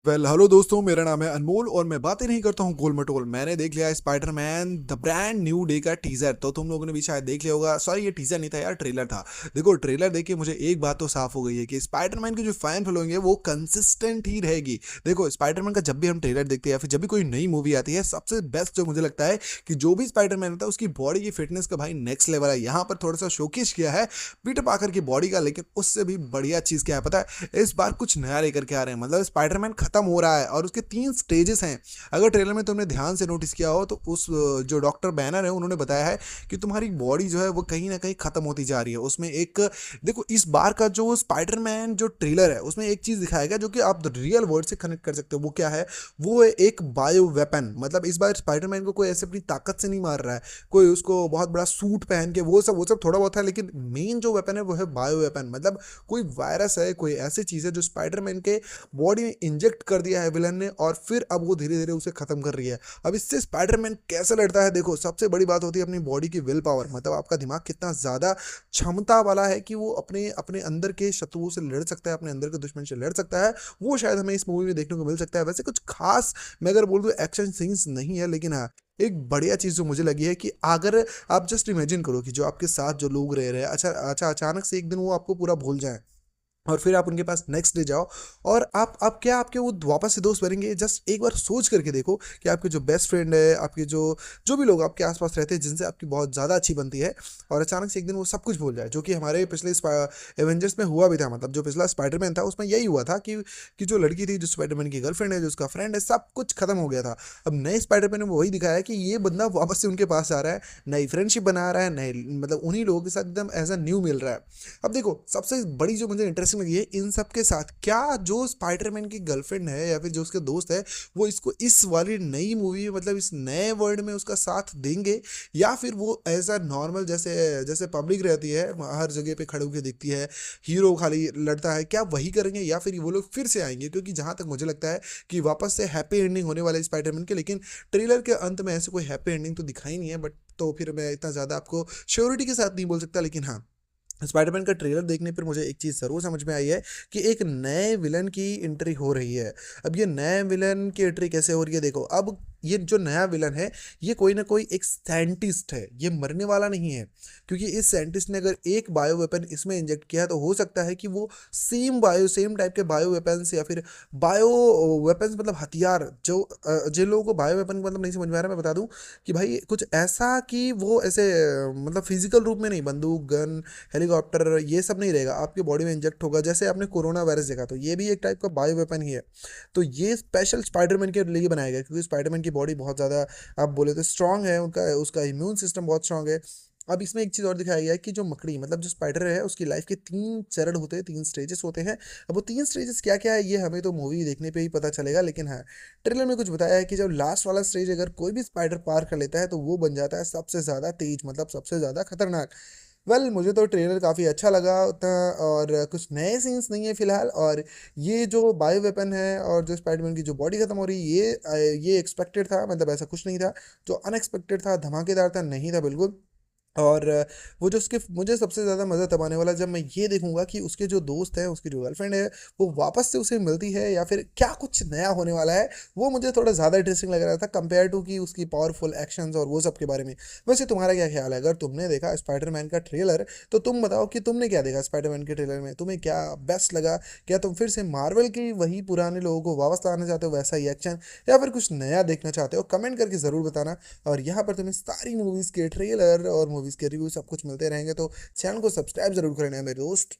Hello दोस्तों, मेरा नाम है अनमोल और मैं बातें नहीं करता हूँ गोल मटोल। मैंने देख लिया Spiderman the brand new day का टीजर। तो तुम लोगों ने भी शायद देख लिया होगा। सॉरी, ये टीजर नहीं था यार, ट्रेलर था। देखो, ट्रेलर देख के मुझे एक बात तो साफ हो गई है कि स्पाइडरमैन की जो फैन फॉलोइंग है वो कंसिस्टेंट ही रहेगी। देखो, स्पाइडरमैन का जब भी हम ट्रेलर देखते हैं या फिर जब भी कोई नई मूवी आती है, सबसे बेस्ट जो मुझे लगता है कि जो भी स्पाइडरमैन होता है उसकी बॉडी की फिटनेस का भाई नेक्स्ट लेवल है। यहाँ पर थोड़ा सा शोकेश किया है पीटर पाकर की बॉडी का, लेकिन उससे भी बढ़िया चीज क्या है पता है? इस बार कुछ नया लेकर के आ रहे हैं। मतलब स्पाइडरमैन खत्म हो रहा है और उसके 3 स्टेजेस हैं। अगर ट्रेलर में तुमने ध्यान से नोटिस किया हो तो उस जो डॉक्टर बैनर है उन्होंने बताया है कि तुम्हारी बॉडी जो है वो कहीं ना कहीं खत्म होती जा रही है। उसमें एक, देखो, इस बार का जो स्पाइडरमैन जो ट्रेलर है उसमें एक चीज दिखाया गया जो कि आप रियल वर्ल्ड से कनेक्ट कर सकते हो। वो क्या है? वो है एक बायो वेपन। मतलब इस बार स्पाइडरमैन को कोई ऐसे अपनी ताकत से नहीं मार रहा है, कोई उसको बहुत बड़ा सूट पहन के, वो सब थोड़ा बहुत है, लेकिन मेन जो वेपन है वो है बायो वेपन। मतलब कोई वायरस है, कोई ऐसी चीज है जो स्पाइडरमैन के बॉडी में इंजेक्ट कर दिया है विलन ने, और फिर अब वो धीरे धीरे उसे खत्म कर रही है। अब इससे स्पाइडरमैन कैसे लड़ता है? देखो, सबसे बड़ी बात होती है अपनी बॉडी की विल पावर। मतलब आपका दिमाग कितना ज्यादा क्षमता वाला है कि वो अपने अपने अंदर के शत्रुओं से लड़ सकता है, अपने अंदर के दुश्मन से लड़ सकता है। वो शायद हमें इस मूवी में देखने को मिल सकता है। वैसे कुछ खास मैं अगर बोल दूं एक्शन सीन्स नहीं है, लेकिन हाँ, एक बढ़िया चीज जो मुझे लगी है कि अगर आप जस्ट इमेजिन करो कि जो आपके साथ जो लोग रह रहे हैं, अच्छा अच्छा, अचानक से एक दिन वो आपको पूरा भूल जाए और फिर आप उनके पास नेक्स्ट डे जाओ और आप क्या आपके वो वापस से दोस्त बनेंगे? जस्ट एक बार सोच करके देखो कि आपके जो बेस्ट फ्रेंड है, आपके जो जो भी लोग आपके आसपास रहते हैं जिनसे आपकी बहुत ज़्यादा अच्छी बनती है, और अचानक से एक दिन वो सब कुछ भूल जाए, जो कि हमारे पिछले एवेंजर्स में हुआ भी था। मतलब जो पिछला स्पाइडरमैन था उसमें यही हुआ था कि जो लड़की थी, जो स्पाइडरमैन की गर्लफ्रेंड है, जो उसका फ्रेंड है, सब कुछ खत्म हो गया था। अब नए स्पाइडरमैन में वही दिखाया है कि ये बंदा वापस से उनके पास आ रहा है, नई फ्रेंडशिप बना रहा है, नए मतलब उन्हीं लोगों के साथ एकदम एज अ न्यू मिल रहा है। अब देखो, सबसे बड़ी जो मुझे इंटरेस्टिंग लगी है इन सब के साथ, क्या जो स्पाइडरमैन की गर्लफ्रेंड है या फिर जो उसके दोस्त है वो इसको इस वाली नई मूवी में, मतलब इस नए वर्ल्ड में उसका साथ देंगे, या फिर वो एज अ नॉर्मल जैसे जैसे पब्लिक रहती है हर जगह पे खड़े होकर देखती है, हीरो खाली लड़ता है, क्या वही करेंगे या फिर वो लोग फिर से आएंगे? क्योंकि जहां तक मुझे लगता है कि वापस से हैप्पी एंडिंग होने वाला है स्पाइडरमैन के, लेकिन ट्रेलर के अंत में ऐसे कोई हैप्पी एंडिंग तो दिखाई नहीं है। बट तो फिर मैं इतना ज़्यादा आपको श्योरिटी के साथ नहीं बोल सकता, लेकिन हाँ, स्पाइडरमैन का ट्रेलर देखने पर मुझे एक चीज़ ज़रूर समझ में आई है कि एक नए विलन की एंट्री हो रही है। अब ये नए विलन की एंट्री कैसे हो रही है? देखो, अब ये जो नया विलन है ये कोई ना कोई एक साइंटिस्ट है, ये मरने वाला नहीं है। क्योंकि इस साइंटिस्ट ने अगर एक बायो वेपन इसमें इंजेक्ट किया है तो हो सकता है कि वो सेम टाइप के बायो वेपन्स या फिर बायो वेपन्स, मतलब हथियार, जो जिन लोगों को बायो वेपन मतलब नहीं समझ में आ रहा, मैं बता दूं कि भाई कुछ ऐसा कि वो ऐसे मतलब फिजिकल रूप में नहीं, बंदूक, गन, हेलीकॉप्टर, ये सब नहीं रहेगा, आपकी बॉडी में इंजेक्ट होगा। जैसे आपने कोरोना वायरस देखा, तो ये भी एक टाइप का बायो वेपन ही है। तो ये स्पेशल स्पाइडरमैन के लिए बनाया गया, क्योंकि स्पाइडरमैन की बॉडी बहुत ज़्यादा, आप बोले तो स्ट्रांग है, उनका उसका इम्यून सिस्टम बहुत स्ट्रांग है। अब इसमें एक चीज़ और दिखाया गया है कि जो मकड़ी, मतलब जो स्पाइडर है, उसकी लाइफ के 3 चरण होते हैं, 3 स्टेजेस होते हैं। अब वो 3 स्टेजेस क्या क्या है ये हमें तो मूवी देखने पे ही पता चलेगा, लेकिन हाँ, ट्रेलर में कुछ बताया है कि जब लास्ट वाला स्टेज अगर कोई भी स्पाइडर पार कर लेता है तो वो बन जाता है सबसे ज़्यादा तेज, मतलब सबसे ज़्यादा खतरनाक। मुझे तो ट्रेलर काफ़ी अच्छा लगा उतना, और कुछ नए सीन्स नहीं है फिलहाल। और ये जो बायो वेपन है और जो स्पाइडरमैन की जो बॉडी खत्म हो रही है, ये एक्सपेक्टेड था, मतलब ऐसा कुछ नहीं था। जो अनएक्सपेक्टेड था, धमाकेदार था, नहीं था बिल्कुल। और वो जो उसके, मुझे सबसे ज़्यादा मज़ा तब आने वाला जब मैं ये देखूंगा कि उसके जो दोस्त है, उसकी जो गर्लफ्रेंड है, वो वापस से उसे मिलती है या फिर क्या कुछ नया होने वाला है। वो मुझे थोड़ा ज़्यादा इंटरेस्टिंग लग रहा था कंपेयर टू कि उसकी पावरफुल एक्शंस और वो सब के बारे में। वैसे तुम्हारा क्या ख्याल है? अगर तुमने देखा स्पाइडरमैन का ट्रेलर तो तुम बताओ कि तुमने क्या देखा स्पाइडरमैन के ट्रेलर में, तुम्हें क्या बेस्ट लगा? क्या तुम फिर से मार्वल की वही पुराने लोगों को वापस लाना चाहते हो, वैसा ही एक्शन, या फिर कुछ नया देखना चाहते हो? कमेंट करके ज़रूर बताना। और यहाँ पर तुम्हें सारी मूवीज़ के ट्रेलर और मूवीज़ के रिव्यू सब कुछ मिलते रहेंगे, तो चैनल को सब्सक्राइब जरूर करना है मेरे दोस्त।